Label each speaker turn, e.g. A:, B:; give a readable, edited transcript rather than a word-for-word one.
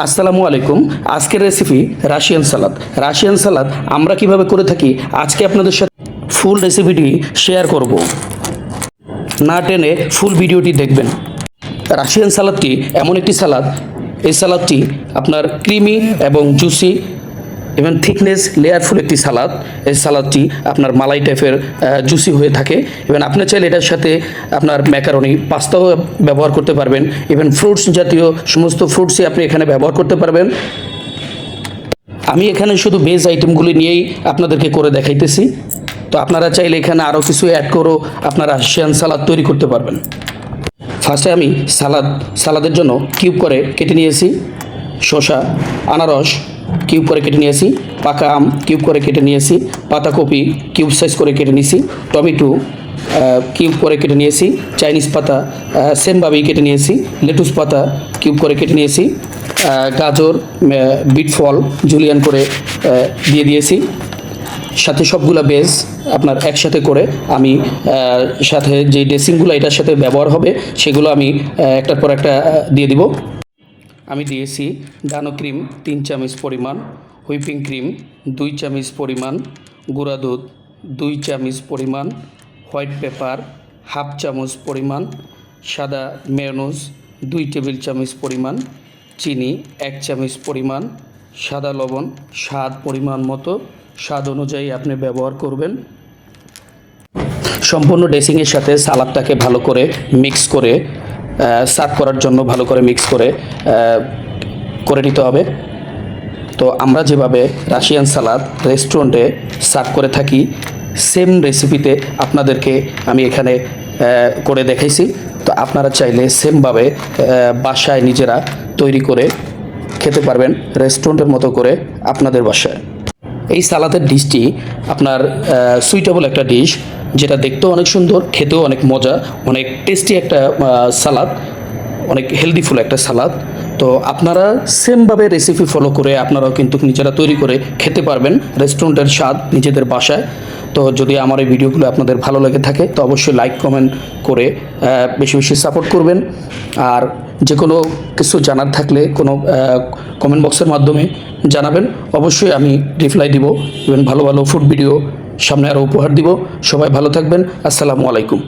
A: আসসালামু আলাইকুম। আজকের রেসিপি রাশিয়ান সালাদ আমরা কিভাবে করে থাকি আজকে আপনাদের সাথে ফুল রেসিপিটি শেয়ার করব। না টেনে ফুল ভিডিওটি দেখবেন। রাশিয়ান সালাদটি এমন একটি সালাদ, এই সালাদটি আপনার ক্রিমি এবং জুসি এবং থিকনেস লেয়ারফুল একটি সালাদ। এই সালাদটি আপনার মালাই টাইপের জুসি হয়ে থাকে। এবং আপনি চাইলে এটার সাথে আপনার ম্যাকারনি পাস্তাও ব্যবহার করতে পারবেন। ইভেন ফ্রুটস জাতীয় সমস্ত ফ্রুটসই আপনি এখানে ব্যবহার করতে পারবেন। আমি এখানে শুধু ভেজ আইটেমগুলি নিয়েই আপনাদেরকে করে দেখাইতেছি। তো আপনারা চাইলে এখানে আরও কিছু অ্যাড করেও আপনারা রাশিয়ান সালাদ তৈরি করতে পারবেন। ফার্স্টে আমি সালাদের জন্য কিউব করে কেটে নিয়েছি শসা, আনারস কিউব করে কেটে নিয়েছি, পাকা আম কিউব করে কেটে নিয়েছি, পাতাকপি কিউব সাইজ করে কেটে নিয়েছি, টমেটো কিউব করে কেটে নিয়েছি, চাইনিজ পাতা সেমভাবেই কেটে নিয়েছি, লেটুস পাতা কিউব করে কেটে নিয়েছি, গাজর বিট ফল জুলিয়ান করে দিয়ে দিয়েছি। সাথে সবগুলো বেজ আপনার একসাথে করে আমি সাথে যে ড্রেসিংগুলো এটার সাথে ব্যবহার হবে সেগুলো আমি একটার পর একটা দিয়ে দিব। আমি দিয়েছি ডানো ক্রিম 3 চামচ পরিমাণ, হুইপিং ক্রিম 2 চামচ পরিমাণ, গুঁড়া দুধ 2 চামচ পরিমাণ, হোয়াইট পেপার হাফ চামচ পরিমাণ, সাদা মেয়োনিজ 2 টেবিল চামচ পরিমাণ, চিনি 1 চামচ পরিমাণ, সাদা লবণ স্বাদ পরিমাণ মতো, স্বাদ অনুযায়ী আপনি ব্যবহার করবেন। সম্পূর্ণ ড্রেসিংয়ের সাথে সালাদটাকে ভালো করে মিক্স করে সার্ভ করার জন্য ভালো করে মিক্স করে নিতে হবে। তো আমরা যেভাবে রাশিয়ান সালাদ রেস্টুরেন্টে সার্ভ করে থাকি সেম রেসিপিতে আপনাদেরকে আমি এখানে করে দেখাইছি। তো আপনারা চাইলে সেমভাবে বাসায় নিজেরা তৈরি করে খেতে পারবেন রেস্টুরেন্টের মতো করে আপনাদের বাসায়। এই সালাদের ডিশটি আপনার সুইটেবল একটা ডিশ, যেটা দেখতেও অনেক সুন্দর, খেতেও অনেক মজা, অনেক টেস্টি একটা সালাদ, অনেক হেলদিফুল একটা সালাদ। তো আপনারা সেমভাবে রেসিপি ফলো করে আপনারাও কিন্তু নিজেরা তৈরি করে খেতে পারবেন রেস্টুরেন্টের স্বাদ নিজেদের বাসায়। তো যদি আমার এই ভিডিওগুলো আপনাদের ভালো লেগে থাকে তো অবশ্যই লাইক কমেন্ট করে বেশি বেশি সাপোর্ট করবেন। আর যে কোনো কিছু জানার থাকলে কোনো কমেন্ট বক্সের মাধ্যমে জানাবেন, অবশ্যই আমি রিপ্লাই দিব। ইভেন ভালো ভালো ফুড ভিডিও সামনে আরও উপহার দিব। সবাই ভালো থাকবেন। আসসালামু আলাইকুম।